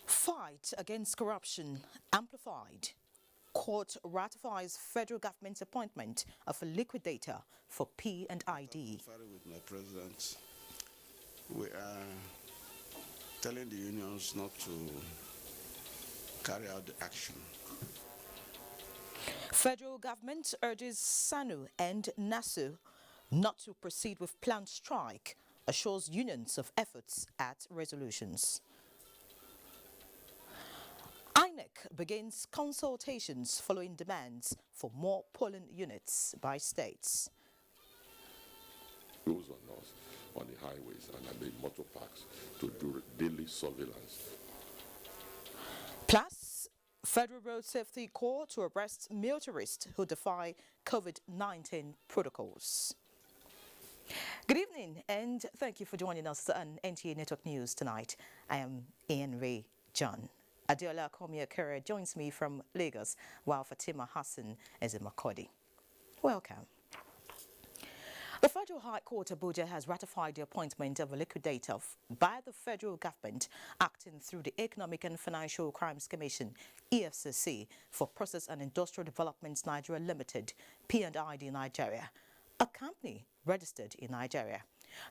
Fight against corruption amplified. Court ratifies federal government's appointment of a liquidator for P&ID. With my president, we are telling the unions not to carry out the action. Federal government urges SANU and NASU not to proceed with planned strike, assures unions of efforts at resolutions. INEC begins consultations following demands for more polling units by states. Those on us on the highways and at the motor parks to do daily surveillance. Plus, Federal Road Safety Corps to arrest motorists who defy COVID-19 protocols. Good evening and thank you for joining us on NTA Network News tonight. I am Ienre John. Adiola Komi-Okere joins me from Lagos, while Fatima Hassan is in Makurdi. Welcome. The Federal High Court Abuja has ratified the appointment of a liquidator by the federal government acting through the Economic and Financial Crimes Commission, EFCC, for Process and Industrial Developments Nigeria Limited, P&ID Nigeria, a company registered in Nigeria.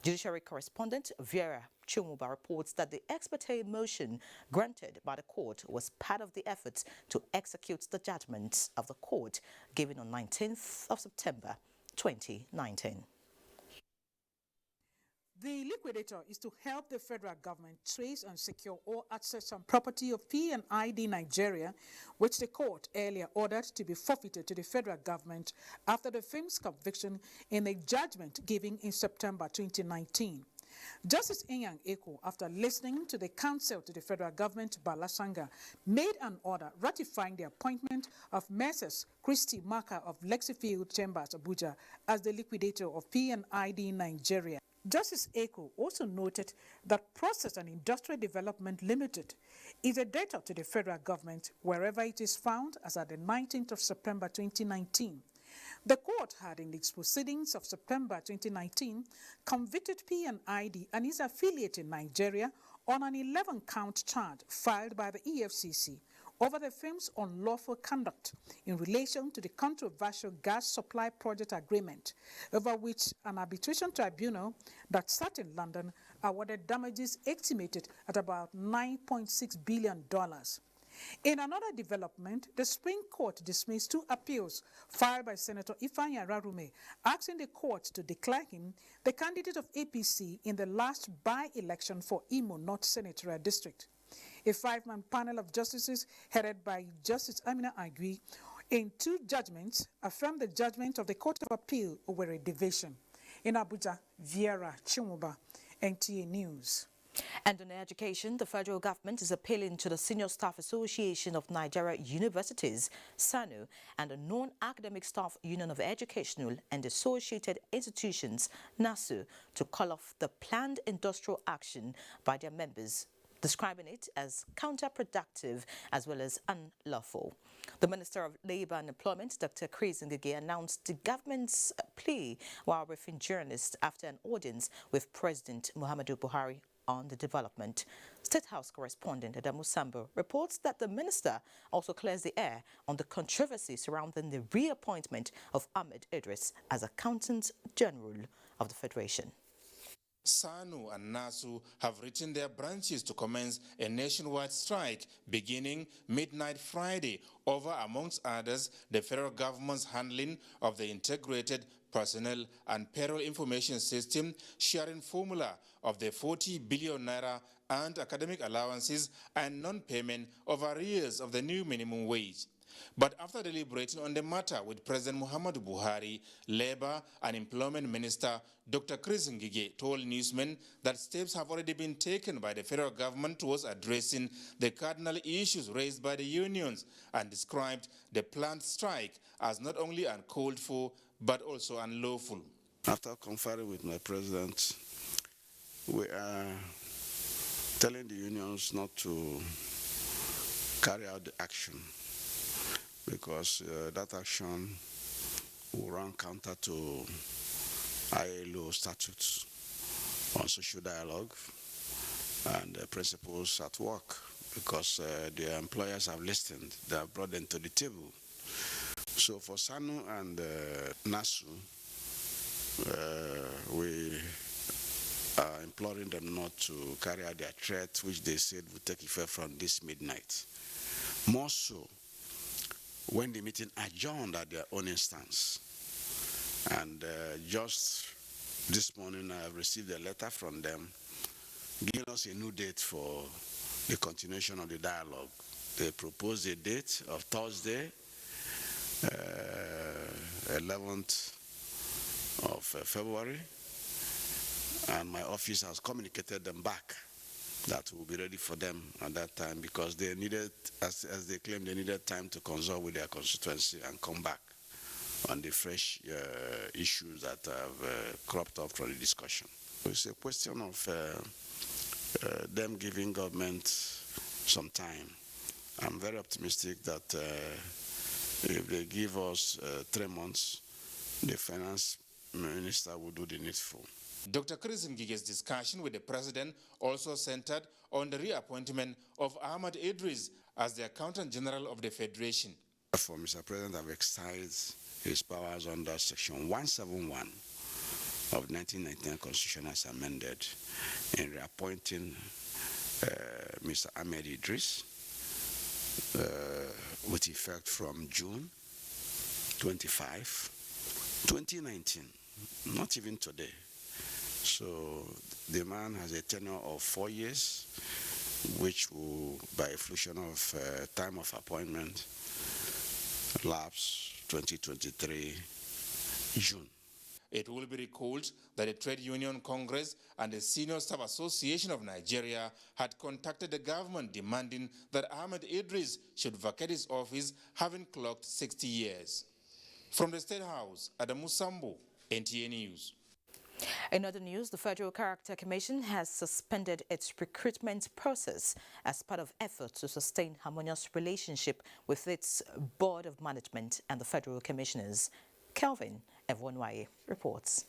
Judiciary correspondent Vera Chumuba reports that the ex parte motion granted by the court was part of the efforts to execute the judgments of the court given on 19th of September 2019. The liquidator is to help the federal government trace and secure all assets and property of P&ID Nigeria, which the court earlier ordered to be forfeited to the federal government after the firm's conviction in a judgment given in September 2019. Justice Ienre, after listening to the counsel to the federal government, Balasanga, made an order ratifying the appointment of Messrs. Christy Maka of Lexifield Chambers, Abuja, as the liquidator of P&ID Nigeria. Justice Eko also noted that Process and Industrial Development Limited is a debtor to the federal government wherever it is found as at the 19th of September 2019. The court had, in its proceedings of September 2019, convicted P&ID and his affiliate in Nigeria on an 11-count charge filed by the EFCC over the firm's unlawful conduct in relation to the controversial gas supply project agreement, over which an arbitration tribunal that sat in London awarded damages estimated at about $9.6 billion. In another development, the Supreme Court dismissed 2 appeals filed by Senator Ifeanyi Ararume, asking the court to declare him the candidate of APC in the last by-election for Imo North Senatorial District. A 5-man panel of justices headed by Justice Amina Agui in 2 judgments affirmed the judgment of the Court of Appeal over a division. In Abuja, Vera Chumuba, NTA News. And on education, the federal government is appealing to the Senior Staff Association of Nigeria Universities, SANU, and the Non-Academic Staff Union of Educational and Associated Institutions, NASU, to call off the planned industrial action by their members, describing it as counterproductive as well as unlawful. The Minister of Labour and Employment, Dr. Chris Ngige, announced the government's plea while briefing journalists after an audience with President Muhammadu Buhari on the development. State House correspondent Adamu Sambo reports that the minister also clears the air on the controversy surrounding the reappointment of Ahmed Idris as Accountant General of the Federation. SANU and NASU have written their branches to commence a nationwide strike beginning midnight Friday over, amongst others, the federal government's handling of the integrated personnel and payroll information system sharing formula of the 40 billion naira and academic allowances and non-payment of arrears of the new minimum wage. But after deliberating on the matter with President Muhammadu Buhari, Labour and Employment Minister Dr. Chris Ngige told newsmen that steps have already been taken by the federal government towards addressing the cardinal issues raised by the unions and described the planned strike as not only uncalled for but also unlawful. After conferring with my president, we are telling the unions not to carry out the action because that action will run counter to ILO statutes on social dialogue and principles at work, because their employers have listened, they have brought them to the table. So for SANU and NASU, we are imploring them not to carry out their threat, which they said would take effect from this midnight. More so, when the meeting adjourned at their own instance. And just this morning, I have received a letter from them giving us a new date for the continuation of the dialogue. They proposed a date of Thursday, 11th of February, and my office has communicated them back that will be ready for them at that time, because they needed, as they claim, they needed time to consult with their constituency and come back on the fresh issues that have cropped up from the discussion. It's a question of them giving government some time. I'm very optimistic that if they give us 3 months, the finance minister will do the needful. Dr. Chris Ngige's discussion with the president also centered on the reappointment of Ahmad Idris as the Accountant General of the Federation. Therefore, Mr. President have exercised his powers under Section 171 of 1999 Constitution as amended in reappointing Mr. Ahmed Idris with effect from June 25, 2019, not even today. So the man has a tenure of 4 years, which will, by efflution of time of appointment, lapse 2023 June. It will be recalled that the Trade Union Congress and the Senior Staff Association of Nigeria had contacted the government demanding that Ahmed Idris should vacate his office, having clocked 60 years. From the State House, Adamu Sambo, NTA News. In other news, the Federal Character Commission has suspended its recruitment process as part of efforts to sustain harmonious relationship with its Board of Management and the Federal Commissioners. Kelvin Evonwaye reports.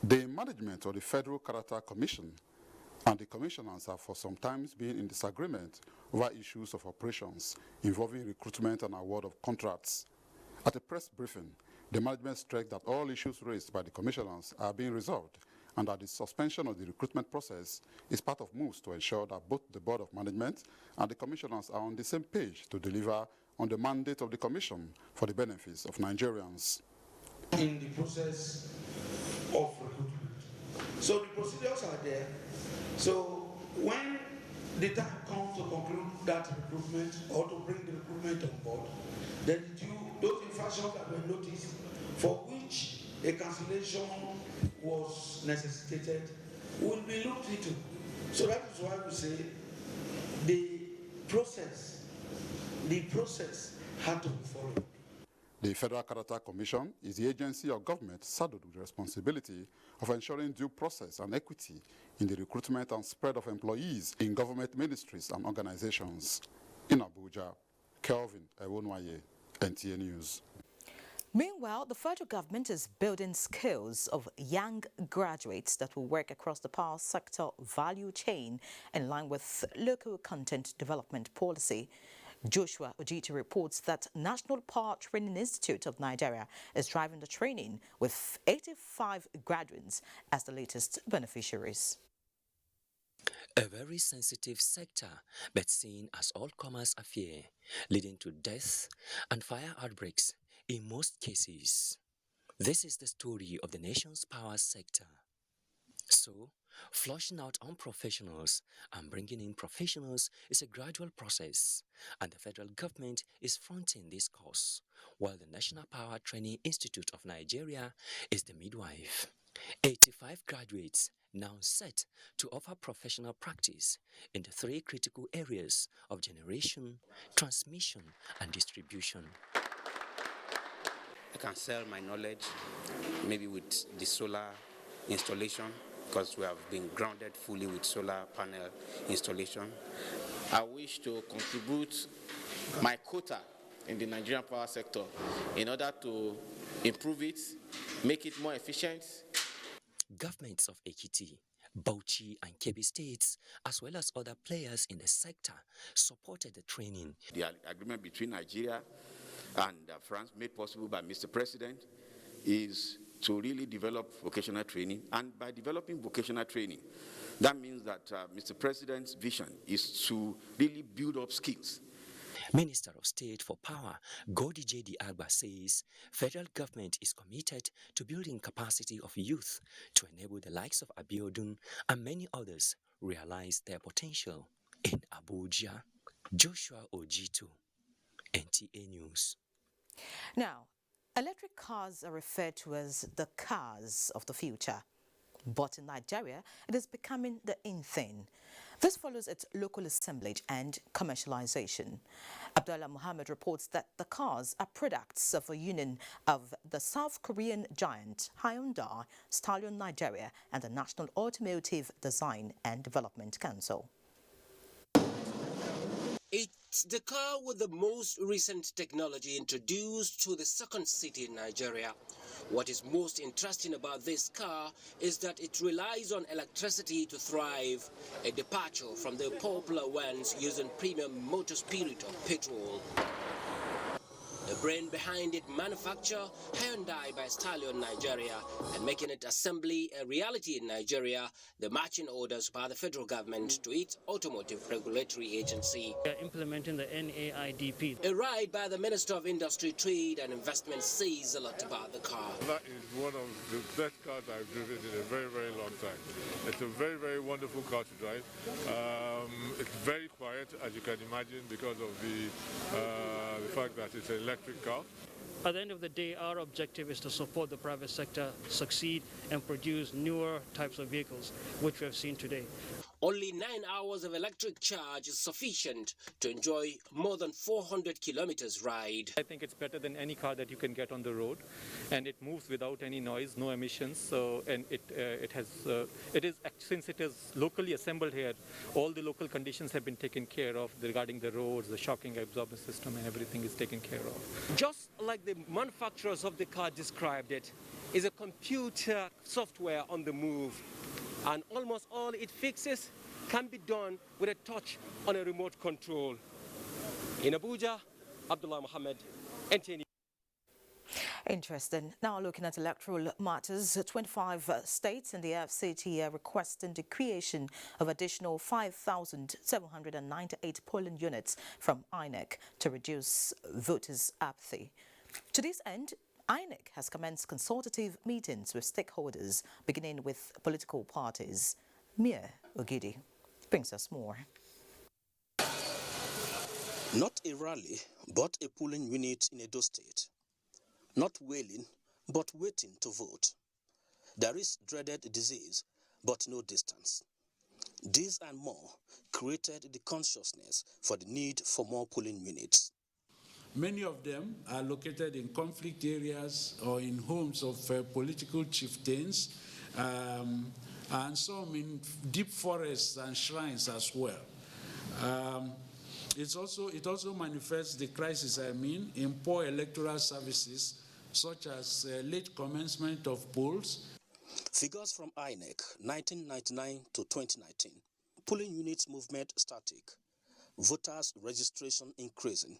The management of the Federal Character Commission and the commissioners have for some time been in disagreement over issues of operations involving recruitment and award of contracts. At a press briefing, the management stressed that all issues raised by the commissioners are being resolved and that the suspension of the recruitment process is part of moves to ensure that both the Board of Management and the commissioners are on the same page to deliver on the mandate of the commission for the benefits of Nigerians. In the process of recruitment. So the procedures are there. So when the time comes to conclude that recruitment or to bring the recruitment on board, then those infractions that were noticed for which a cancellation was necessitated will be looked into. So that is why we say the process had to be followed. The Federal Character Commission is the agency of government saddled with the responsibility of ensuring due process and equity in the recruitment and spread of employees in government ministries and organizations. In Abuja, Kelvin Ewonwaye, NTA News. Meanwhile, the federal government is building skills of young graduates that will work across the power sector value chain in line with local content development policy. Joshua Ojiti reports that National Power Training Institute of Nigeria is driving the training with 85 graduates as the latest beneficiaries. A very sensitive sector, but seen as all-comers affair, leading to death and fire outbreaks in most cases. This is the story of the nation's power sector. So, flushing out unprofessionals and bringing in professionals is a gradual process, and the federal government is fronting this cause, while the National Power Training Institute of Nigeria is the midwife. 85 graduates now set to offer professional practice in the 3 critical areas of generation, transmission, and distribution. I can sell my knowledge, maybe with the solar installation, because we have been grounded fully with solar panel installation. I wish to contribute my quota in the Nigerian power sector in order to improve it, make it more efficient. Governments of Ekiti, Bauchi and Kebbi states, as well as other players in the sector, supported the training. The agreement between Nigeria and France, made possible by Mr. President, is to really develop vocational training. And by developing vocational training, that means that Mr. President's vision is to really build up skills. Minister of State for Power, Godi J.D. Agba, says federal government is committed to building capacity of youth to enable the likes of Abiodun and many others realize their potential. In Abuja, Joshua Ojitu, NTA News. Now, electric cars are referred to as the cars of the future. But in Nigeria, it is becoming the in thing. This follows its local assemblage and commercialization. Abdullah Muhammad reports that the cars are products of a union of the South Korean giant Hyundai, Stallion Nigeria, and the National Automotive Design and Development Council. It's the car with the most recent technology introduced to the second city in Nigeria. What is most interesting about this car is that it relies on electricity to thrive, a departure from the popular ones using premium motor spirit or petrol. The brain behind it manufacture Hyundai by Stallion Nigeria and making it assembly a reality in Nigeria, the marching orders by the federal government to its automotive regulatory agency. We are implementing the NAIDP. A ride by the Minister of Industry, Trade and Investment says a lot about the car. That is one of the best cars I've driven in a very, very long time. It's a very, very wonderful car to drive. It's very quiet, as you can imagine, because of the fact that it's an electric car. At the end of the day, our objective is to support the private sector succeed and produce newer types of vehicles, which we have seen today. Only 9 hours of electric charge is sufficient to enjoy more than 400 kilometers ride. I think it's better than any car that you can get on the road, and it moves without any noise, no emissions. So, and since it is locally assembled here, all the local conditions have been taken care of regarding the roads, the shocking absorption system, and everything is taken care of. Just like the manufacturers of the car described it, is a computer software on the move. And almost all it fixes can be done with a touch on a remote control. In Abuja, Abdullah Muhammad, NTA. Interesting. Now looking at electoral matters, 25 states in the FCT are requesting the creation of additional 5,798 polling units from INEC to reduce voters' apathy. To this end, INEC has commenced consultative meetings with stakeholders, beginning with political parties. Mia Ogidi brings us more. Not a rally, but a polling unit in Edo State. Not wailing, but waiting to vote. There is dreaded disease, but no distance. These and more created the consciousness for the need for more polling units. Many of them are located in conflict areas or in homes of political chieftains, and some in deep forests and shrines as well. It also manifests the crisis, in poor electoral services, such as late commencement of polls. Figures from INEC, 1999 to 2019. Polling units movement static. Voters registration increasing.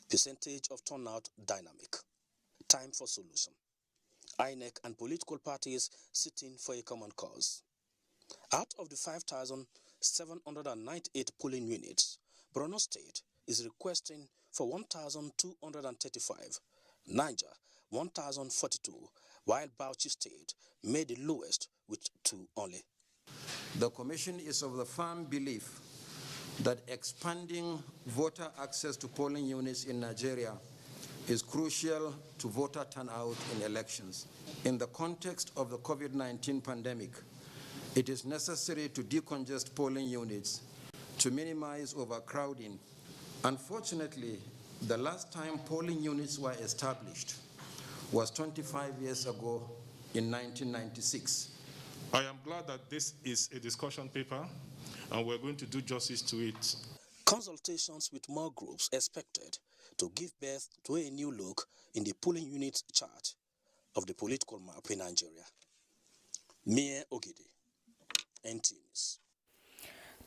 Percentage of turnout dynamic. Time for solution. INEC and political parties sitting for a common cause. Out of the 5,798 polling units, Borno State is requesting for 1,235, Niger 1,042, while Bauchi State made the lowest with 2 only. The Commission is of the firm belief that expanding voter access to polling units in Nigeria is crucial to voter turnout in elections. In the context of the COVID-19 pandemic, it is necessary to decongest polling units to minimize overcrowding. Unfortunately, the last time polling units were established was 25 years ago in 1996. I am glad that this is a discussion paper and we're going to do justice to it. Consultations with more groups expected to give birth to a new look in the polling unit chart of the political map in Nigeria. Mie Ogidi, NTA News.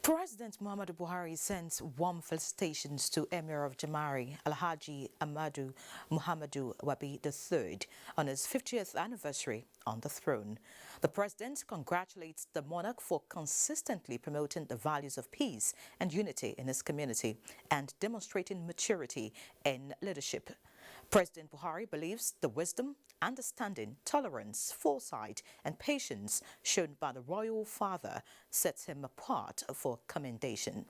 President Muhammadu Buhari sends warm felicitations to Emir of Jamari, Alhaji Ahmadu Muhammadu Wabi III, on his 50th anniversary on the throne. The president congratulates the monarch for consistently promoting the values of peace and unity in his community and demonstrating maturity in leadership. President Buhari believes the wisdom, understanding, tolerance, foresight and patience shown by the royal father sets him apart for commendation.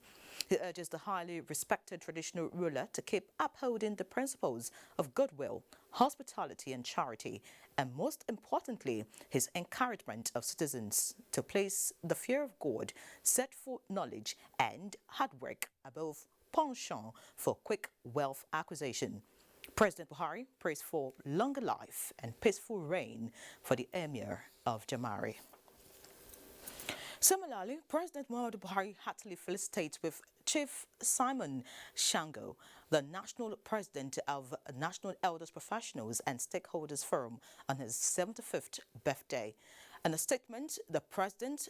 He urges the highly respected traditional ruler to keep upholding the principles of goodwill, hospitality and charity, and most importantly, his encouragement of citizens to place the fear of God, set for knowledge and hard work above penchant for quick wealth acquisition. President Buhari prays for longer life and peaceful reign for the Emir of Jamari. Similarly, President Muhammadu Buhari heartily felicitates with Chief Simon Shango, the National President of National Elders Professionals and Stakeholders Forum, on his 75th birthday. In a statement, the President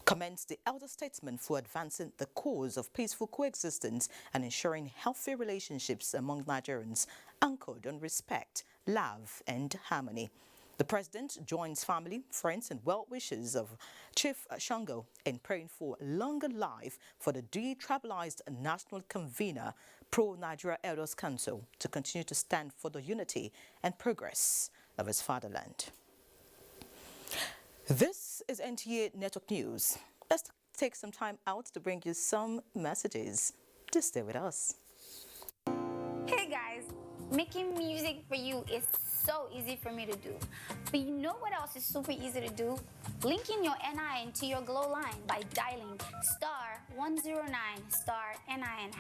commends the elder statesman for advancing the cause of peaceful coexistence and ensuring healthy relationships among Nigerians, anchored on respect, love and harmony. The president joins family, friends and well-wishers of Chief Shango in praying for longer life for the detribalized national convener, Pro-Nigeria Elders Council, to continue to stand for the unity and progress of his fatherland. This is NTA Network News. Let's take some time out to bring you some messages. Just stay with us. Hey guys, making music for you is so easy for me to do. But you know what else is super easy to do? Linking your NIN to your Glow line by dialing *109*NIN#.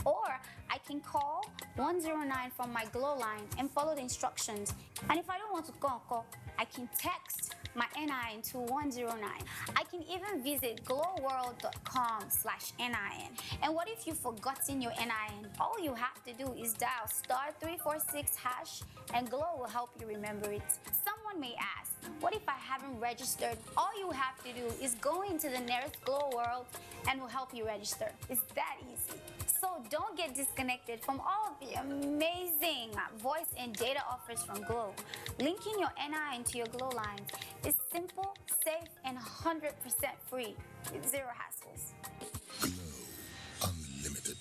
Or I can call 109 from my Glow line and follow the instructions. And if I don't want to call, I can text my NIN to 109. I can even visit glowworld.com/NIN. And what if you've forgotten your NIN? All you have to do is dial *346# and Glow will help you remember it. Someone may ask, what if I haven't registered? All you have to do is go into the nearest Glow World and we'll help you register. It's that easy. So don't get disconnected from all of the amazing voice and data offers from Glow. Linking your NIN to your Glow lines is simple, safe, and 100% free with zero hassles. Unlimited.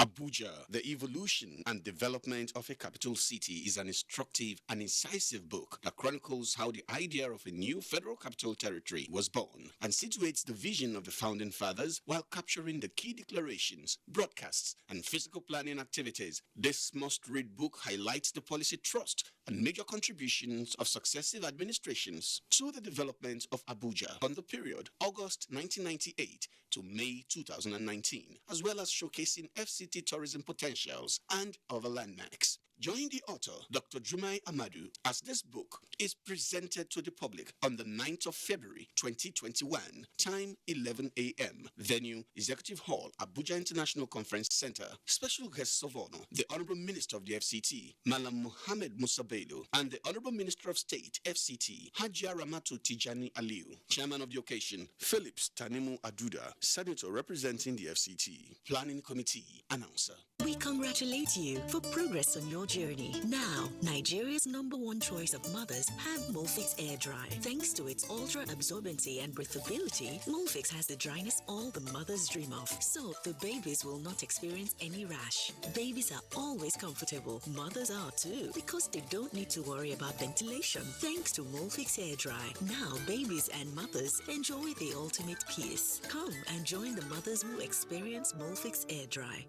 Abuja, the evolution and development of a capital city, is an instructive and incisive book that chronicles how the idea of a new federal capital territory was born and situates the vision of the founding fathers while capturing the key declarations, broadcasts, and physical planning activities. This must-read book highlights the policy thrust and major contributions of successive administrations to the development of Abuja on the period August 1998 to May 2019, as well as showcasing FCT tourism potentials and other landmarks. Join the author, Dr. Jumai Amadu, as this book is presented to the public on the 9th of February 2021, time 11 a.m. Venue, Executive Hall, Abuja International Conference Center. Special guests of honor, the Honorable Minister of the FCT, Malam Mohammed Musa Bello, and the Honorable Minister of State, FCT, Hajia Ramatu Tijani Aliu. Chairman of the occasion, Phillips Tanimu Aduda, Senator representing the FCT. Planning Committee, Announcer. We congratulate you for progress on your journey. Now, Nigeria's #1 choice of mothers have Molfix Air Dry. Thanks to its ultra absorbency and breathability, Molfix has the dryness all the mothers dream of. So the babies will not experience any rash. Babies are always comfortable. Mothers are too, because they don't need to worry about ventilation. Thanks to Molfix Air Dry. Now babies and mothers enjoy the ultimate peace. Come and join the mothers who experience Molfix Air Dry.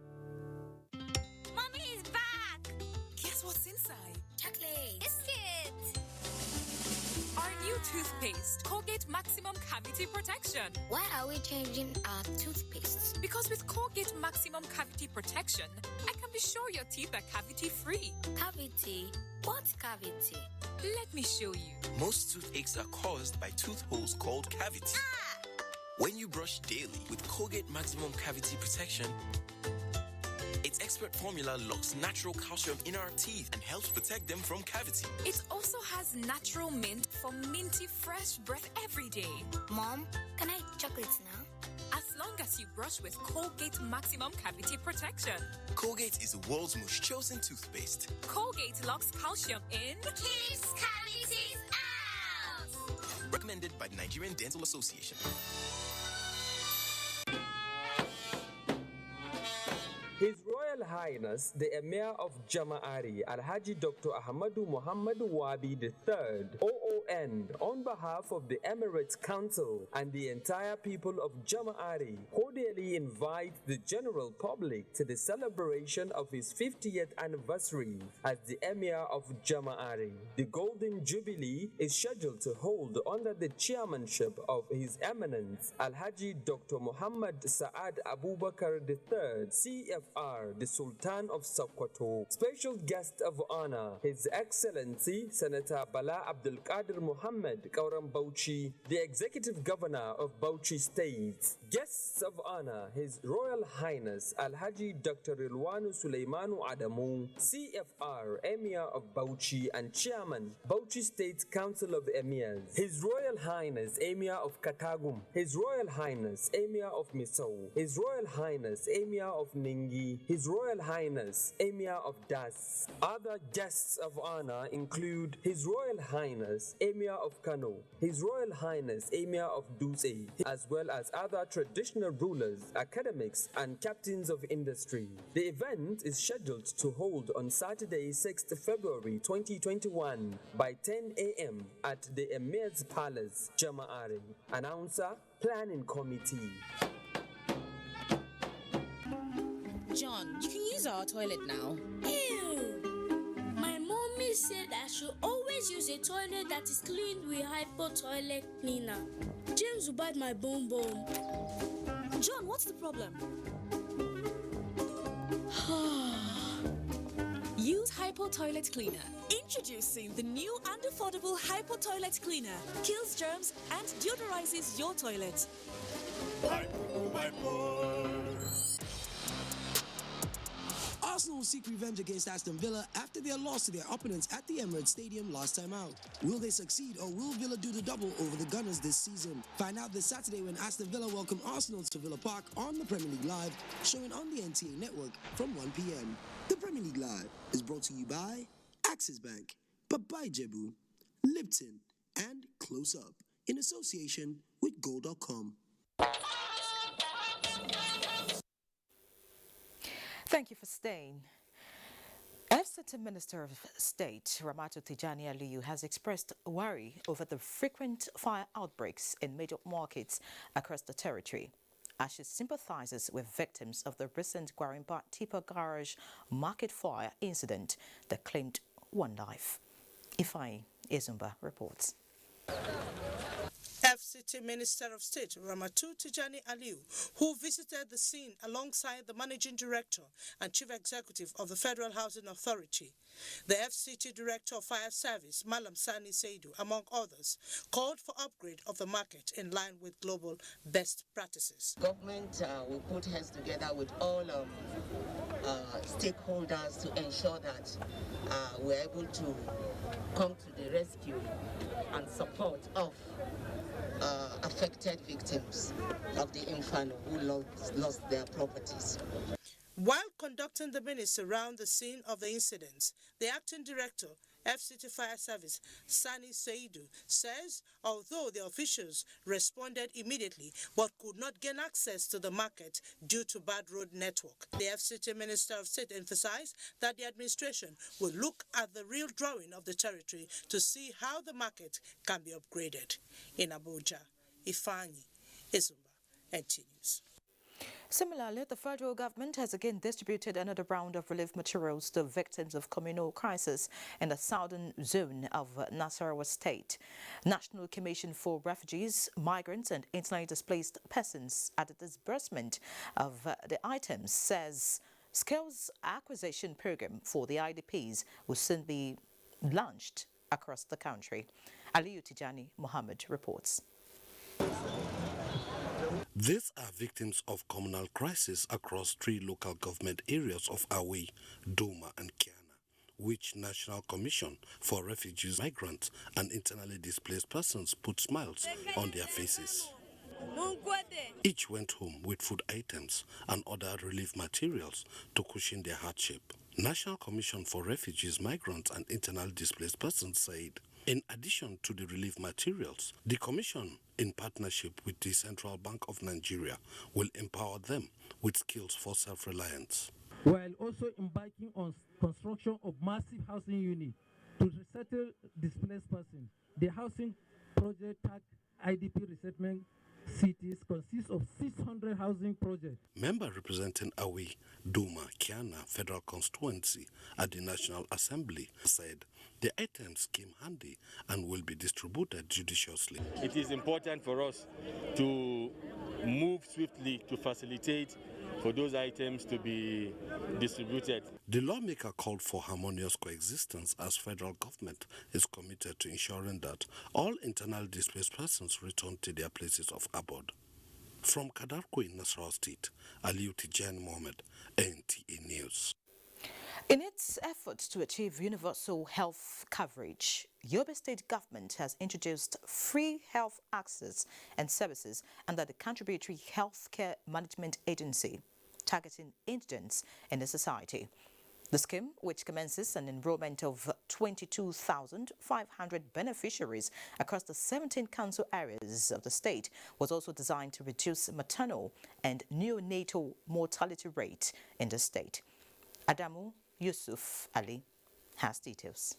Mommy is back! Guess what's inside? Chocolate. Biscuit. Our new toothpaste, Colgate Maximum Cavity Protection. Why are we changing our toothpaste? Because with Colgate Maximum Cavity Protection, I can be sure your teeth are cavity-free. Cavity? What cavity? Let me show you. Most toothaches are caused by tooth holes called cavities. When you brush daily with Colgate Maximum Cavity Protection, Its expert formula locks natural calcium in our teeth and helps protect them from cavity. It also has natural mint for minty fresh breath every day. Mom, can I eat chocolates now? As long as you brush with Colgate Maximum Cavity Protection. Colgate is the world's most chosen toothpaste. Colgate locks calcium in. Keeps cavities out! Recommended by the Nigerian Dental Association. His Royal Highness, the Emir of Jama'ari, Alhaji Dr. Ahmadu Muhammadu Wabi III, OON, on behalf of the Emirates Council and the entire people of Jama'ari, cordially invite the general public to the celebration of his 50th anniversary as the Emir of Jama'ari. The Golden Jubilee is scheduled to hold under the chairmanship of His Eminence, Alhaji Dr. Muhammad Saad Abubakar III, CFR, the Sultan of Sokoto. Special guest of honor, His Excellency Senator Bala Abdul Qadir Muhammad Kauram Bauchi, the Executive Governor of Bauchi State. Guests of honor, His Royal Highness Alhaji Dr. Rilwanu Suleimanu Adamu, CFR, Emir of Bauchi and Chairman, Bauchi State Council of Emirs. His Royal Highness Emir of Katagum, His Royal Highness Emir of Misau, His Royal Highness Emir of Ningi, His Royal Highness Emir of Das. Other guests of honor include His Royal Highness Emir of Kano, His Royal Highness Emir of Dutse, as well as other traditional rulers, academics, and captains of industry. The event is scheduled to hold on Saturday, 6th February 2021 by 10 a.m. at the Emir's Palace, Jama'ari. Announcer, Planning Committee. John, you can use our toilet now. Ew! My mommy said I should always use a toilet that is cleaned with Hypo toilet cleaner. James will bite my bum bum. John, what's the problem? Use Hypo Toilet Cleaner. Introducing the new and affordable Hypo Toilet Cleaner. Kills germs and deodorizes your toilet. Arsenal will seek revenge against Aston Villa after their loss to their opponents at the Emirates Stadium last time out. Will they succeed, or will Villa do the double over the Gunners this season? Find out this Saturday when Aston Villa welcome Arsenal to Villa Park on the Premier League Live, showing on the NTA network from 1 p.m. The Premier League Live is brought to you by Axis Bank, Babai Jebu, Lipton, and Close Up, in association with Gold.com. Thank you for staying. FCT Minister of State Ramatu Tijani Aliyu has expressed worry over the frequent fire outbreaks in major markets across the territory, as she sympathizes with victims of the recent Gwarimpa Tipper Garage market fire incident that claimed one life. Ifeanyi Ezumba reports. FCT Minister of State Ramatu Tijani Aliyu, who visited the scene alongside the Managing Director and Chief Executive of the Federal Housing Authority, the FCT Director of Fire Service, Malam Sani Seidu, among others, called for upgrade of the market in line with global best practices. Government will put heads together with all stakeholders to ensure that we're able to come to the rescue and support of affected victims of the inferno who lost their properties. While conducting the minutes around the scene of the incidents, the acting director, FCT Fire Service, Sani Seidu, says although the officials responded immediately but could not gain access to the market due to bad road network, the FCT Minister of State emphasized that the administration will look at the real drawing of the territory to see how the market can be upgraded. In Abuja, Ifeanyi Ezumba, NTA News. Similarly, the federal government has again distributed another round of relief materials to victims of communal crisis in the southern zone of Nasarawa State. National Commission for Refugees, Migrants and Internally Displaced Persons at the disbursement of the items says skills acquisition program for the IDPs will soon be launched across the country. Aliyu Tijani Muhammad reports. These are victims of communal crisis across 3 local government areas of Awe, Doma and Kiana, which National Commission for Refugees, Migrants and Internally Displaced Persons put smiles on their faces. Each went home with food items and other relief materials to cushion their hardship. National Commission for Refugees, Migrants and Internally Displaced Persons said, in addition to the relief materials, the Commission, in partnership with the Central Bank of Nigeria, will empower them with skills for self-reliance. While also embarking on construction of massive housing units to resettle displaced persons. The housing project tagged IDP resettlement cities consists of 600 housing projects. Member representing Awe, Doma, Kiana Federal Constituency at the National Assembly said the items came handy and will be distributed judiciously. It is important for us to move swiftly to facilitate for those items to be distributed. The lawmaker called for harmonious coexistence as federal government is committed to ensuring that all internally displaced persons return to their places of abode. From Kadarko in Nasarawa State, Aliu Tijan Mohammed, NTA News. In its efforts to achieve universal health coverage, Yobe State government has introduced free health access and services under the Contributory Healthcare Management Agency, targeting indigents in the society. The scheme, which commences an enrollment of 22,500 beneficiaries across the 17 council areas of the state, was also designed to reduce maternal and neonatal mortality rate in the state. Adamu Yusuf Ali has details.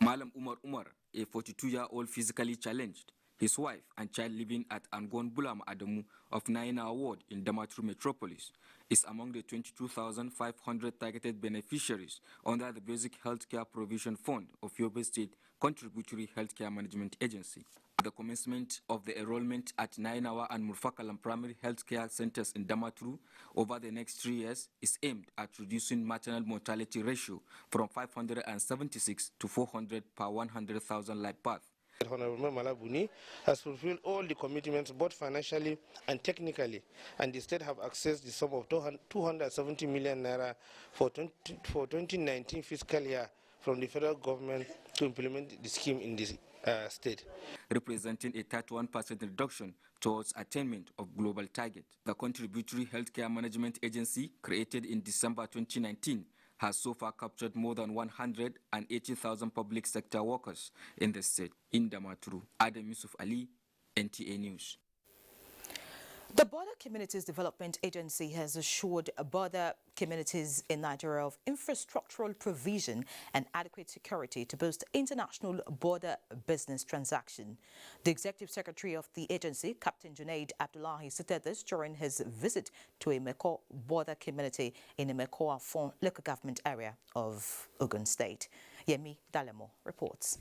Malam Umar, a 42-year-old physically challenged, his wife and child living at Angon Bulam Adamu of Naina Ward in Damaturu Metropolis, is among the 22,500 targeted beneficiaries under the Basic Healthcare Provision Fund of Yobe State Contributory Healthcare Management Agency. The commencement of the enrollment at Nainawa and Murfakalam primary healthcare centers in Damaturu over the next 3 years is aimed at reducing maternal mortality ratio from 576 to 400 per 100,000 live birth. Honorable Malabuni has fulfilled all the commitments both financially and technically, and the state have accessed the sum of 270 million naira for 2019 fiscal year from the federal government to implement the scheme in this state. Representing a 31% reduction towards attainment of global target. The Contributory Healthcare Management Agency, created in December 2019, has so far captured more than 180,000 public sector workers in the state. In Damaturu, Adam Yusuf Ali, NTA News. The Border Communities Development Agency has assured border communities in Nigeria of infrastructural provision and adequate security to boost international border business transaction. The Executive Secretary of the agency, Captain Junaid Abdullahi, stated this during his visit to a Meko border community in the Meko Afon local government area of Ogun State. Yemi Dalemo reports.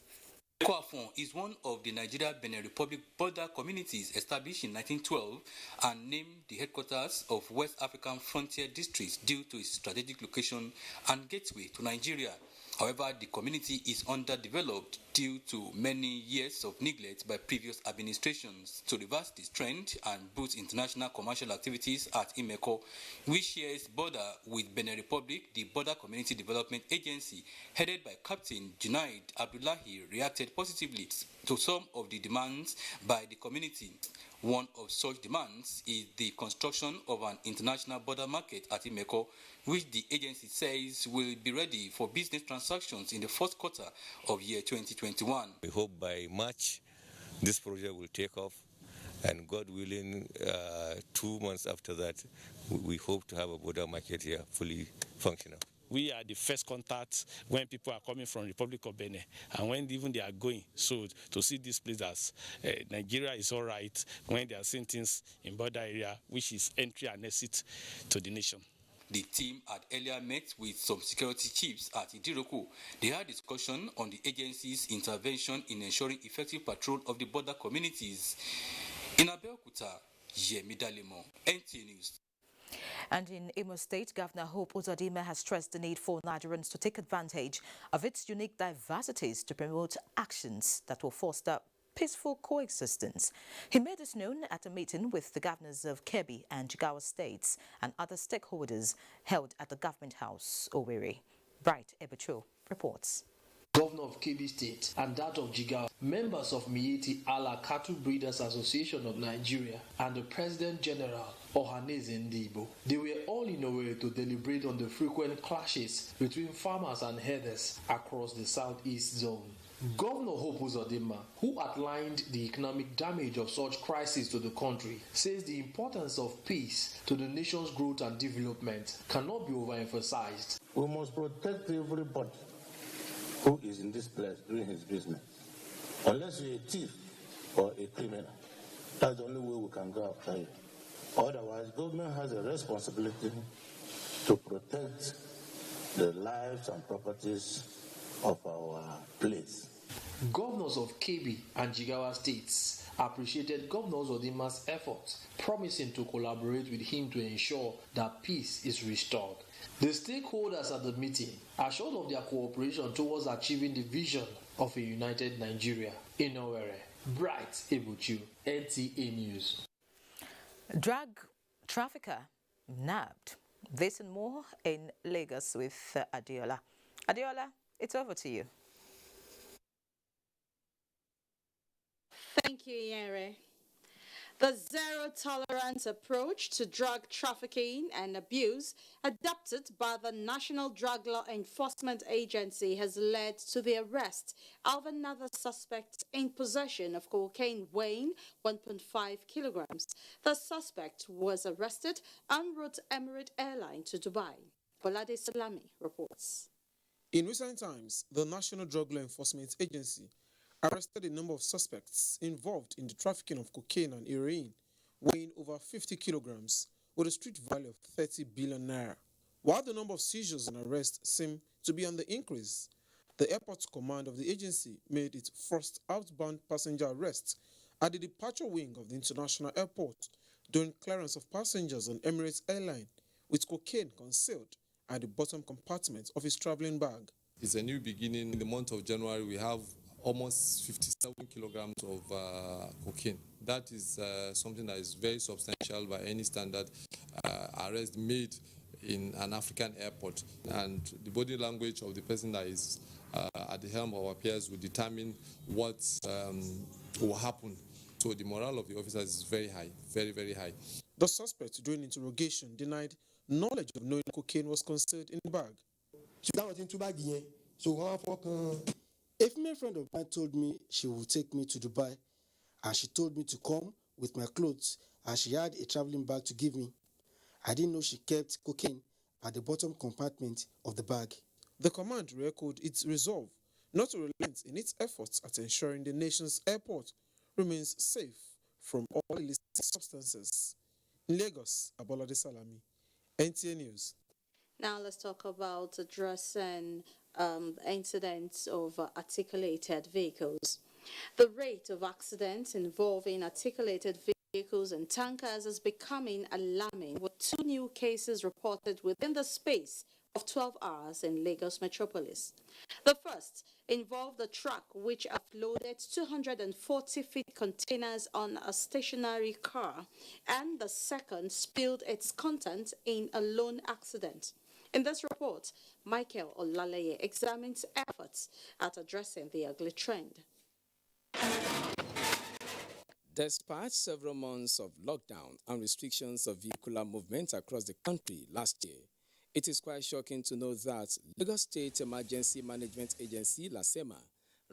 Afon is one of the Nigeria-Benin Republic border communities established in 1912 and named the headquarters of West African Frontier District due to its strategic location and gateway to Nigeria. However, the community is underdeveloped due to many years of neglect by previous administrations. To reverse this trend and boost international commercial activities at Imeko, which shares border with Benin Republic, the Border Community Development Agency, headed by Captain Junaid Abdullahi, reacted positively to some of the demands by the community. One of such demands is the construction of an international border market at Imeko, which the agency says will be ready for business transactions in the first quarter of year 2021. We hope by March this project will take off, and God willing, 2 months after that, we hope to have a border market here fully functional. We are the first contact when people are coming from Republic of Benin and when even they are going. So to see this place as Nigeria is all right when they are seeing things in border area, which is entry and exit to the nation. The team had earlier met with some security chiefs at Idiroko. They had discussion on the agency's intervention in ensuring effective patrol of the border communities. In Abeokuta, Yemi Dalemo, NTA News. And in Imo State, Governor Hope Uzodinma has stressed the need for Nigerians to take advantage of its unique diversities to promote actions that will foster peaceful coexistence. He made this known at a meeting with the governors of Kebbi and Jigawa states and other stakeholders held at the Government House, Owerri. Bright Ebecho reports. Governor of Kebbi State and that of Jigawa, members of Miyetti Allah Cattle Breeders Association of Nigeria, and the President General Ohaneze Ndibo. They were all in Owerri to deliberate on the frequent clashes between farmers and herders across the southeast zone. Governor Hope Uzodinma, who outlined the economic damage of such crises to the country, says the importance of peace to the nation's growth and development cannot be overemphasized. We must protect everybody who is in this place doing his business. Unless you're a thief or a criminal, that's the only way we can go after you. Otherwise, government has a responsibility to protect the lives and properties of our place. Governors of Kebbi and Jigawa states appreciated Governor Uzodinma's efforts, promising to collaborate with him to ensure that peace is restored. The stakeholders at the meeting assured of their cooperation towards achieving the vision of a united Nigeria. In Owerri, Bright Ebuchu, NTA News. Drug trafficker nabbed. This and more in Lagos with Adiola. Adiola, it's over to you. Thank you, Ienre. The zero-tolerance approach to drug trafficking and abuse adopted by the National Drug Law Enforcement Agency has led to the arrest of another suspect in possession of cocaine weighing 1.5 kilograms. The suspect was arrested en route Emirates Airline to Dubai. Bolade Salami reports. In recent times, the National Drug Law Enforcement Agency arrested a number of suspects involved in the trafficking of cocaine and heroin, weighing over 50 kilograms with a street value of 30 billion naira. While the number of seizures and arrests seem to be on the increase, the airport command of the agency made its first outbound passenger arrest at the departure wing of the international airport during clearance of passengers on Emirates Airline with cocaine concealed at the bottom compartment of his traveling bag. It's a new beginning. In the month of January, we have almost 57 kilograms of cocaine. That is something that is very substantial by any standard arrest made in an African airport. And the body language of the person that is at the helm of our peers will determine what will happen. So the morale of the officers is very high, very, very high. The suspect, during interrogation, denied knowledge of knowing cocaine was concealed in the bag. A female friend of mine told me she would take me to Dubai, and she told me to come with my clothes, and she had a traveling bag to give me. I didn't know she kept cocaine at the bottom compartment of the bag. The command re-echoed its resolve not to relent in its efforts at ensuring the nation's airport remains safe from all illicit substances. In Lagos, Abolade Salami, NTA News. Now let's talk about addressing incidents of articulated vehicles. The rate of accidents involving articulated vehicles and tankers is becoming alarming, with 2 new cases reported within the space of 12 hours in Lagos metropolis. The first involved a truck which offloaded 240-feet containers on a stationary car, and the second spilled its contents in a lone accident. In this report, Michael Olaleye examines efforts at addressing the ugly trend. Despite several months of lockdown and restrictions of vehicular movement across the country last year, it is quite shocking to know that Lagos State Emergency Management Agency, LASEMA,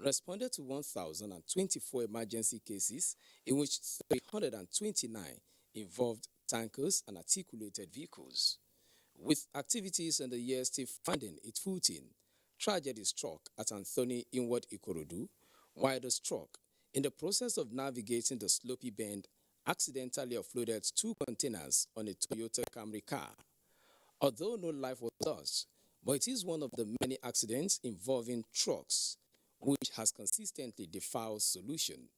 responded to 1,024 emergency cases, in which 329 involved tankers and articulated vehicles. With activities in the year still finding its footing, tragedy struck at Anthony Inward Ikorodu, while the truck, in the process of navigating the slopey bend, accidentally offloaded 2 containers on a Toyota Camry car. Although no life was lost, but it is one of the many accidents involving trucks, which has consistently defied solution.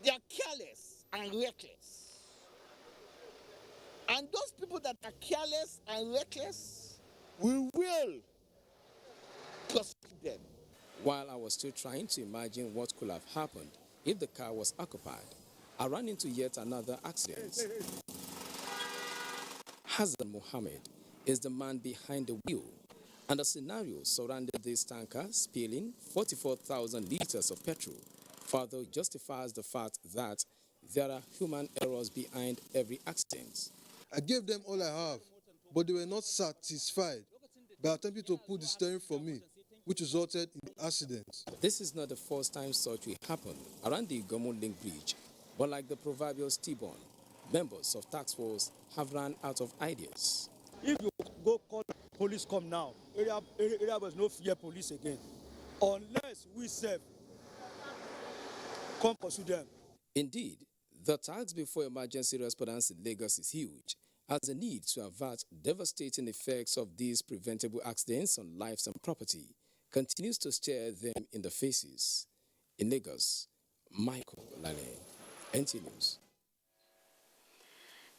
They are careless and reckless. And those people that are careless and reckless, we will prosecute them. While I was still trying to imagine what could have happened if the car was occupied. I ran into yet another accident. Hassan Mohammed is the man behind the wheel, and the scenario surrounding this tanker spilling 44,000 liters of petrol further justifies the fact that there are human errors behind every accident. I gave them all I have, but they were not satisfied by attempting to pull the steering from me, which resulted in the accident. This is not the first time such will happen around the Gomo Link Bridge, but like the proverbial T-bone, members of task force have run out of ideas. If you go call police come now, area was no fear police again, unless we self come pursue them. Indeed, the task before emergency response in Lagos is huge, as the need to avert devastating effects of these preventable accidents on lives and property continues to stare them in the faces. In Lagos, Michael Lane, NTA News.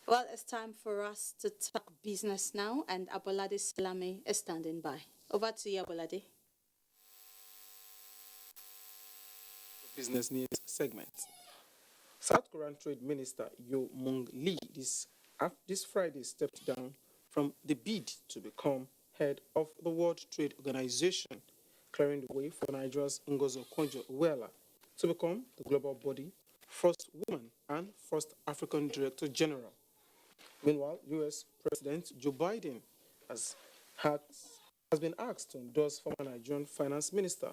Well, it's time for us to talk business now, and Abolade Salami is standing by. Over to you, Abolade. Business news segment. South Korean Trade Minister Yo Mung Lee this Friday stepped down from the bid to become head of the World Trade Organization, clearing the way for Nigeria's Ngozi Okonjo-Iweala to become the global body first woman and first African Director General. Meanwhile, U.S. President Joe Biden has been asked to endorse former Nigerian Finance Minister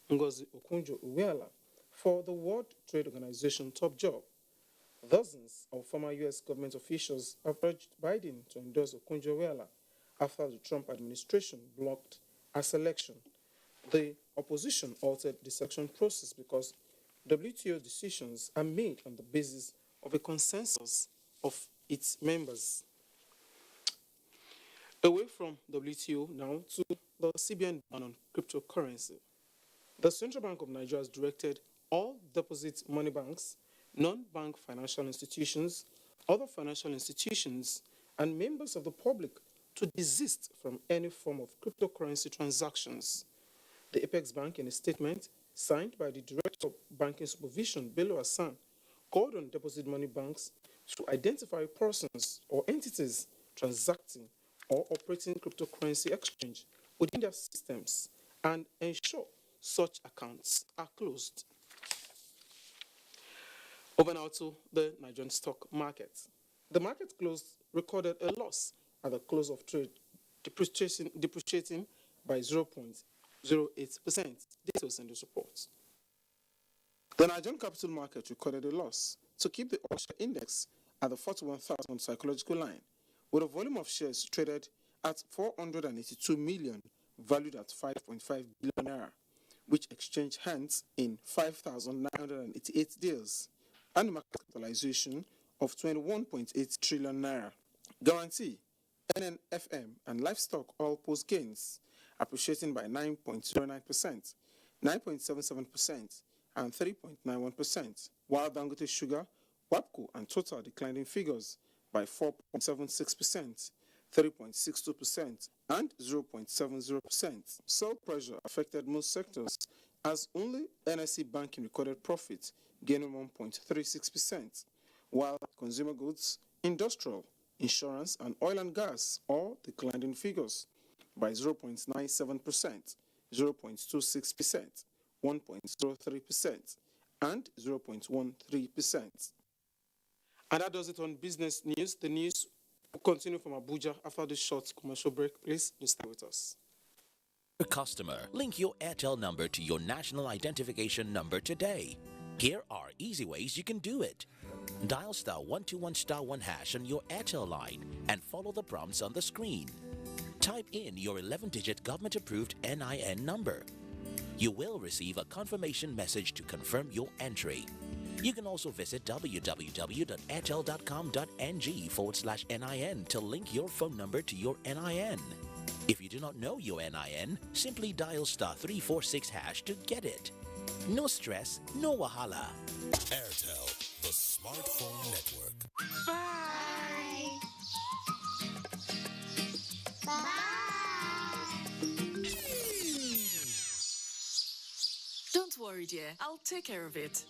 Ngozi Okonjo-Iweala for the World Trade Organization top job. Dozens of former U.S. government officials have urged Biden to endorse Okonjo-Iweala after the Trump administration blocked her selection. The opposition altered the selection process because WTO decisions are made on the basis of a consensus of its members. Away from WTO now to the CBN ban on cryptocurrency. The Central Bank of Nigeria has directed all deposit money banks, non-bank financial institutions, other financial institutions, and members of the public to desist from any form of cryptocurrency transactions. The Apex Bank, in a statement signed by the Director of Banking Supervision, Bello Hassan, called on deposit money banks to identify persons or entities transacting or operating cryptocurrency exchange within their systems and ensure such accounts are closed. Over now to the Nigerian stock market. The market recorded a loss at the close of trade, depreciating by 0.08%. Details in this report. The Nigerian capital market recorded a loss to keep the all-share index at the 41,000 psychological line, with a volume of shares traded at 482 million, valued at 5.5 billion naira, which exchanged hands in 5,988 deals, and a market capitalization of 21.8 trillion naira. Guarantee, NNFM, and livestock all post gains, appreciating by 9.09%, 9.77%, and 3.91%, while Dangote Sugar, WAPCO, and Total declined in figures by 4.76%, 3.62%, and 0.70%. Sell pressure affected most sectors, as only NSE Banking recorded profit, gaining 1.36%, while consumer goods, industrial, insurance, and oil and gas all declined in figures by 0.97%, 0.26%, 1.03%, and 0.13%. And that does it on business news. The news will continue from Abuja after this short commercial break. Please do stay with us. Customer, link your Airtel number to your national identification number today. Here are easy ways you can do it. Dial *121*1# on your Airtel line and follow the prompts on the screen. Type in your 11-digit government-approved NIN number. You will receive a confirmation message to confirm your entry. You can also visit www.airtel.com.ng/NIN to link your phone number to your NIN. If you do not know your NIN, simply dial *346# to get it. No stress, no wahala. Airtel, the smartphone network. Bye. Bye. Don't worry, dear. I'll take care of it.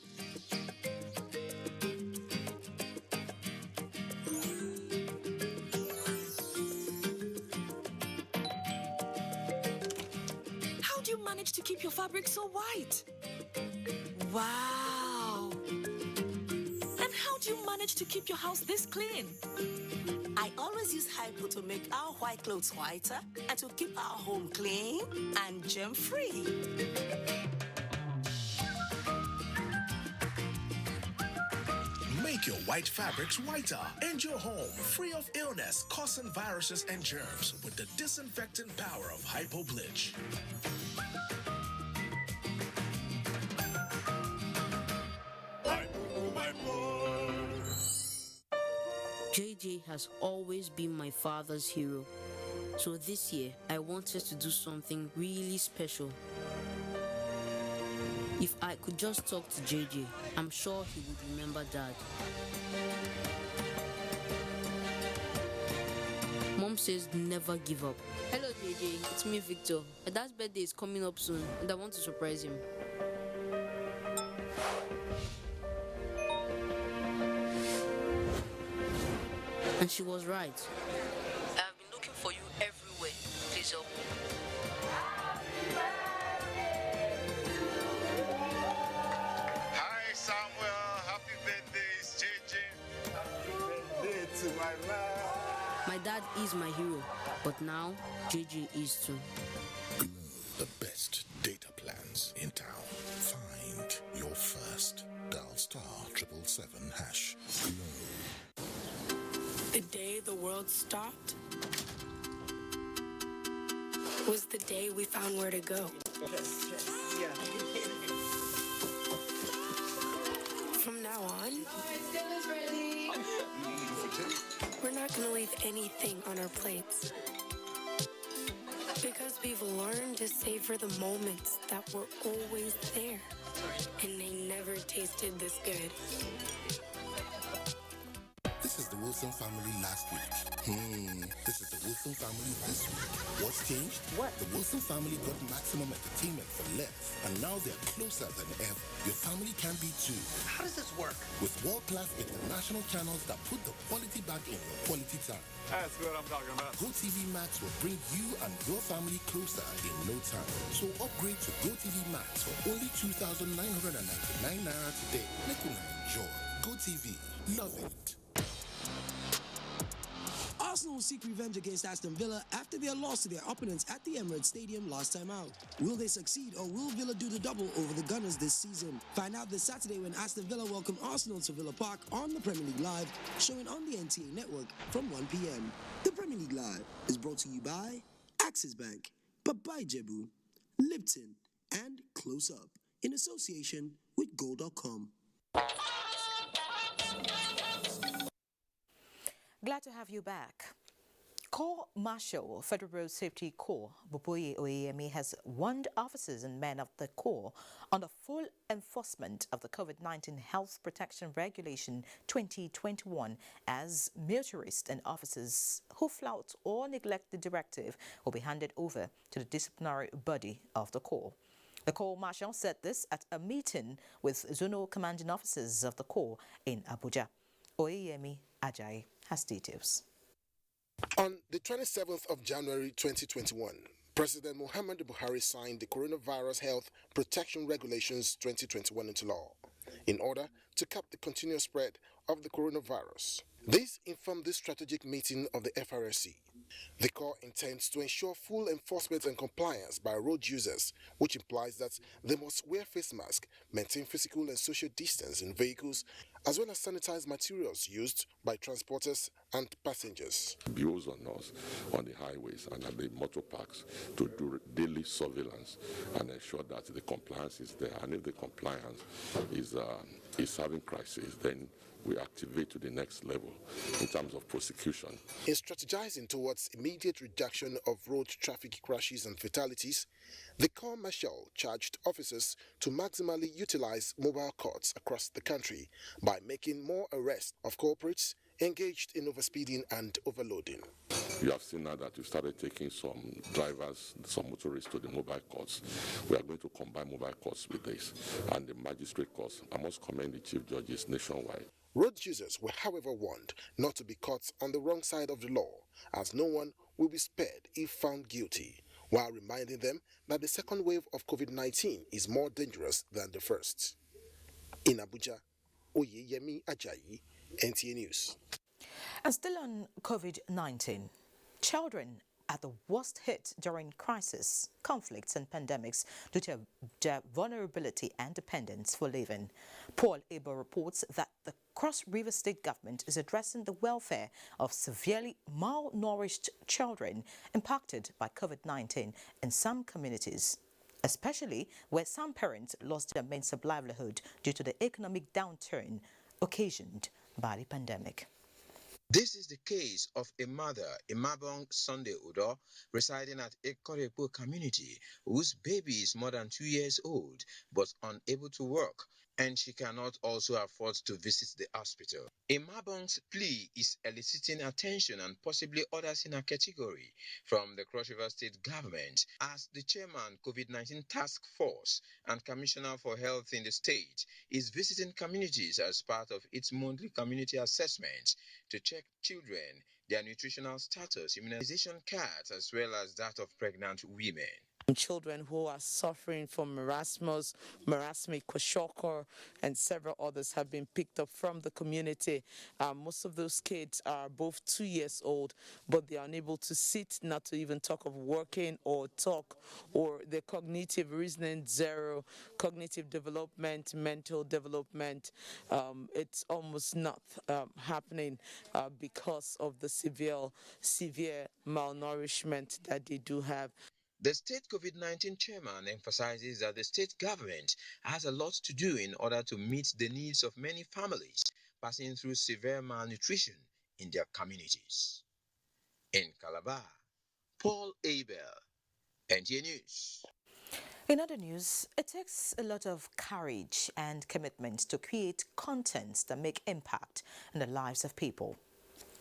How do you manage to keep your fabric so white? Wow! And how do you manage to keep your house this clean? I always use Hypo to make our white clothes whiter and to keep our home clean and germ-free. Make your white fabrics whiter and your home free of illness causing viruses and germs with the disinfecting power of Hypo Bleach. JJ has always been my father's hero. So this year, I wanted to do something really special. If I could just talk to JJ, I'm sure he would remember Dad. Mom says never give up. Hello JJ, it's me Victor. My dad's birthday is coming up soon and I want to surprise him. And she was right. I've been looking for you everywhere. Please help me. Hi Samuel, happy birthday, it's JJ. Happy birthday to my man. My dad is my hero, but now JJ is too. Glow, the best data plans in town. Find your first. Dial *777#. Glow. The day the world stopped was the day we found where to go. From now on, we're not going to leave anything on our plates. Because we've learned to savor the moments that were always there. And they never tasted this good. This is the Wilson family last week. This is the Wilson family this week. What's changed? What? The Wilson family got maximum entertainment for less, and now they're closer than ever. Your family can be too. How does this work? With world-class international channels that put the quality back in your quality time. That's what I'm talking about. GoTV Max will bring you and your family closer in no time. So upgrade to GoTV Max for only 2,999 naira today. Make you enjoy. GoTV. Love it. Arsenal will seek revenge against Aston Villa after their loss to their opponents at the Emirates Stadium last time out. Will they succeed or will Villa do the double over the Gunners this season? Find out this Saturday when Aston Villa welcome Arsenal to Villa Park on the Premier League Live, showing on the NTA network from 1 p.m. The Premier League Live is brought to you by Axis Bank, Babai Jebu, Lipton, and Close Up in association with Goal.com. Glad to have you back. Corps Marshal, Federal Road Safety Corps, Buboye Oyemi, has warned officers and men of the Corps on the full enforcement of the COVID-19 Health Protection Regulation 2021 as militarists and officers who flout or neglect the directive will be handed over to the disciplinary body of the Corps. The Corps Marshal said this at a meeting with zonal commanding officers of the Corps in Abuja. Oyemi Ajayi has details. On the 27th of January 2021, President Muhammadu Buhari signed the Coronavirus Health Protection Regulations 2021 into law in order to cap the continuous spread of the coronavirus. This informed this strategic meeting of the FRSC. The Corps intends to ensure full enforcement and compliance by road users, which implies that they must wear face masks, maintain physical and social distance in vehicles, as well as sanitize materials used by transporters and passengers. Builds on us on the highways and at the motor parks to do daily surveillance and ensure that the compliance is there. And if the compliance is having crisis, then we activate to the next level in terms of prosecution. In strategizing towards immediate reduction of road traffic crashes and fatalities, the Corps Marshal charged officers to maximally utilize mobile courts across the country by making more arrests of culprits engaged in overspeeding and overloading. You have seen now that we started taking some drivers, some motorists to the mobile courts. We are going to combine mobile courts with this and the magistrate courts. I must commend the chief judges nationwide. Road users were, however, warned not to be caught on the wrong side of the law, as no one will be spared if found guilty, while reminding them that the second wave of COVID-19 is more dangerous than the first. In Abuja, Oyeyemi Ajayi, NTA News. And still on COVID-19, children are the worst hit during crisis, conflicts and pandemics due to their vulnerability and dependence for living. Paul Abel reports that the Cross River State government is addressing the welfare of severely malnourished children impacted by COVID-19 in some communities, especially where some parents lost their means of livelihood due to the economic downturn occasioned by the pandemic. This is the case of a mother, Imabong Sunday Udo, residing at Ekorepo community, whose baby is more than 2 years old but unable to work, and she cannot also afford to visit the hospital. Imabong's plea is eliciting attention and possibly others in her category from the Cross River State government, as the chairman COVID-19 task force and commissioner for health in the state is visiting communities as part of its monthly community assessment to check children, their nutritional status, immunization cards, as well as that of pregnant women. Children who are suffering from marasmus, marasmic kwashiorkor, and several others have been picked up from the community. Most of those kids are both 2 years old, but they are unable to sit, not to even talk of working or talk, or their cognitive reasoning zero, cognitive development, mental development. It's almost not happening because of the severe malnourishment that they do have. The state COVID-19 chairman emphasizes that the state government has a lot to do in order to meet the needs of many families passing through severe malnutrition in their communities. In Calabar, Paul Abel, NTA News. In other news, it takes a lot of courage and commitment to create contents that make impact in the lives of people.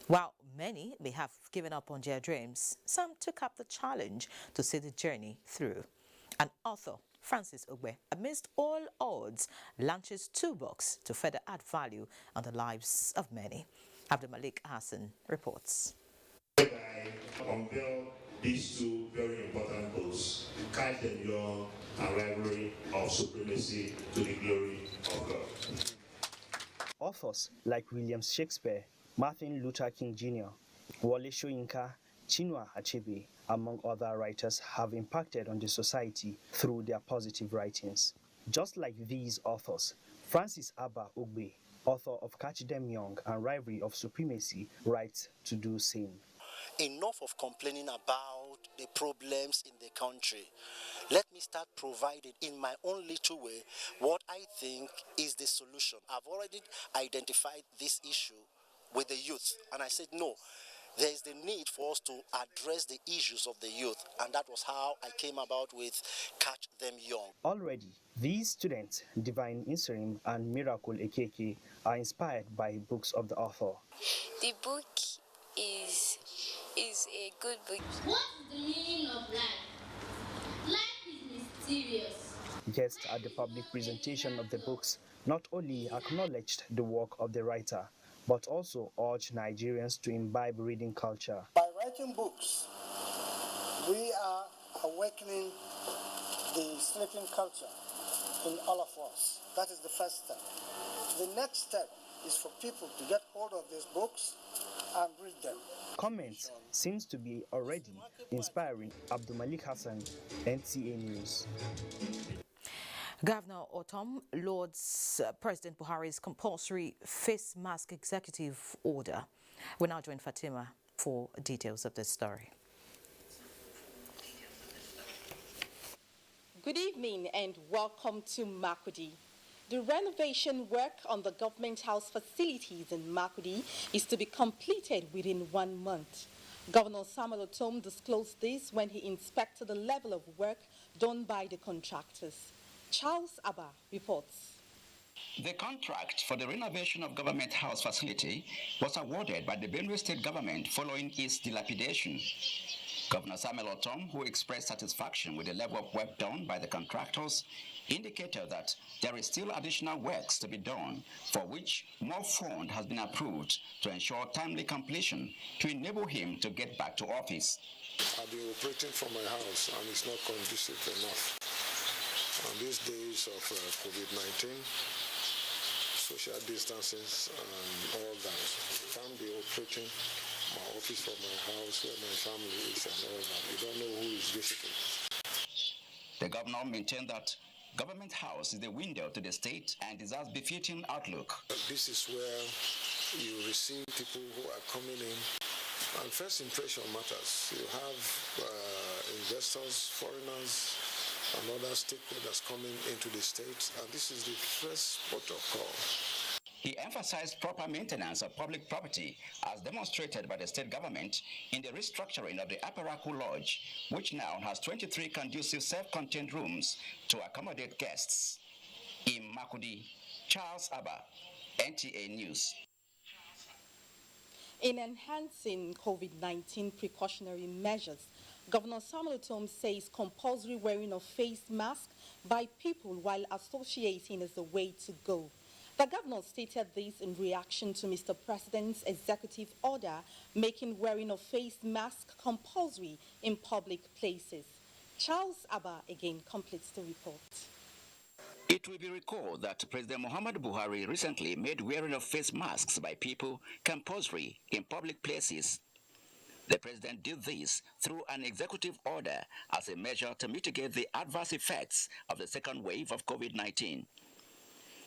While many may have given up on their dreams, some took up the challenge to see the journey through. An author, Francis Ogbe, amidst all odds, launches 2 books to further add value on the lives of many. Abdulmalik Hassan reports. I unveil these 2 very important books, Catch Them Young and Rivalry of Supremacy to the Glory of God. Authors like William Shakespeare, Martin Luther King Jr., Wole Soyinka, Chinua Achebe, among other writers, have impacted on the society through their positive writings. Just like these authors, Francis Abba Ogbe, author of Catch Them Young and Rivalry of Supremacy, writes to do same. Enough of complaining about the problems in the country. Let me start providing in my own little way what I think is the solution. I've already identified this issue with the youth, and I said no, there is the need for us to address the issues of the youth, and that was how I came about with Catch Them Young. Already, these students, Divine Inserim and Miracle Ekeke, are inspired by books of the author. The book is a good book. What is the meaning of life? Life is mysterious. Guests at the public presentation of the books not only acknowledged the work of the writer, but also urged Nigerians to imbibe reading culture. By writing books, we are awakening the sleeping culture in all of us. That is the first step. The next step is for people to get hold of these books and read them. Comments seems to be already inspiring. Abdulmalik Hassan, NTA News. Governor Otom lauds President Buhari's compulsory face mask executive order. We now join Fatima for details of this story. Good evening and welcome to Makurdi. The renovation work on the government house facilities in Makurdi is to be completed within 1 month. Governor Samuel Otom disclosed this when he inspected the level of work done by the contractors. Charles Abba reports. The contract for the renovation of Government House facility was awarded by the Benue State government following its dilapidation. Governor Samuel Otom, who expressed satisfaction with the level of work done by the contractors, indicated that there is still additional works to be done, for which more fund has been approved to ensure timely completion to enable him to get back to office. I've been operating from my house and it's not conducive enough. And these days of COVID-19, social distancing and all that, can't be operating my office from my house where my family is and all that. You don't know who is visiting. The governor maintained that Government House is the window to the state and deserves befitting outlook. This is where you receive people who are coming in, and first impression matters. You have investors, foreigners, and other stakeholders coming into the state, and this is the first port of call. He emphasized proper maintenance of public property as demonstrated by the state government in the restructuring of the Aparaku Lodge, which now has 23 conducive self-contained rooms to accommodate guests. In Makudi, Charles Abba, NTA News. In enhancing COVID-19 precautionary measures, Governor Samuel Otom says compulsory wearing of face masks by people while associating is the way to go. The governor stated this in reaction to Mr. President's executive order making wearing of face mask compulsory in public places. Charles Abba again completes the report. It will be recalled that President Muhammadu Buhari recently made wearing of face masks by people compulsory in public places. The president did this through an executive order as a measure to mitigate the adverse effects of the second wave of COVID-19.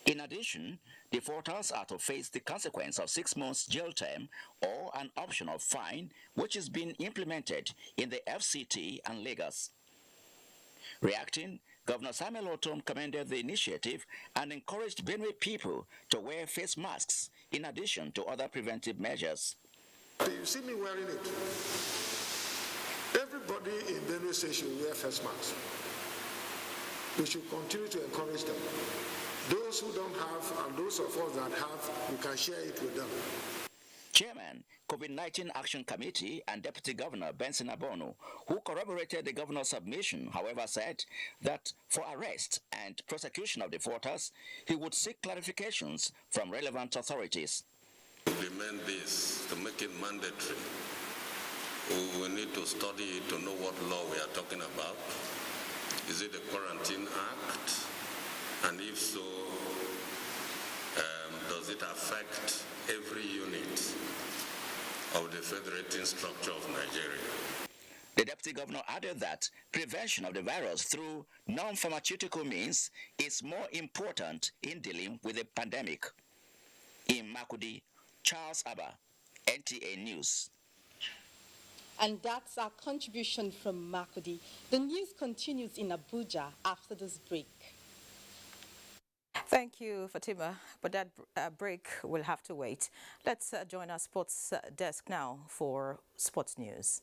In addition, defaulters are to face the consequence of 6 months jail term or an optional fine, which is being implemented in the FCT and Lagos. Reacting, Governor Samuel Otom commended the initiative and encouraged Benue people to wear face masks in addition to other preventive measures. You see me wearing it. Everybody in Benue State should wear face masks. We should continue to encourage them. Those who don't have and those of us that have, we can share it with them. Chairman, COVID-19 Action Committee and Deputy Governor Benson Abonu, who corroborated the governor's submission, however, said that for arrest and prosecution of defaulters, he would seek clarifications from relevant authorities. Implement this to make it mandatory. We need to study to know what law we are talking about. Is it the Quarantine Act? And if so, does it affect every unit of the federating structure of Nigeria? The Deputy Governor added that prevention of the virus through non-pharmaceutical means is more important in dealing with the pandemic. In Makudi, Charles Abba, NTA News. And that's our contribution from Makudi. The news continues in Abuja after this break. Thank you, Fatima, but that break will have to wait. Let's join our sports desk now for sports news.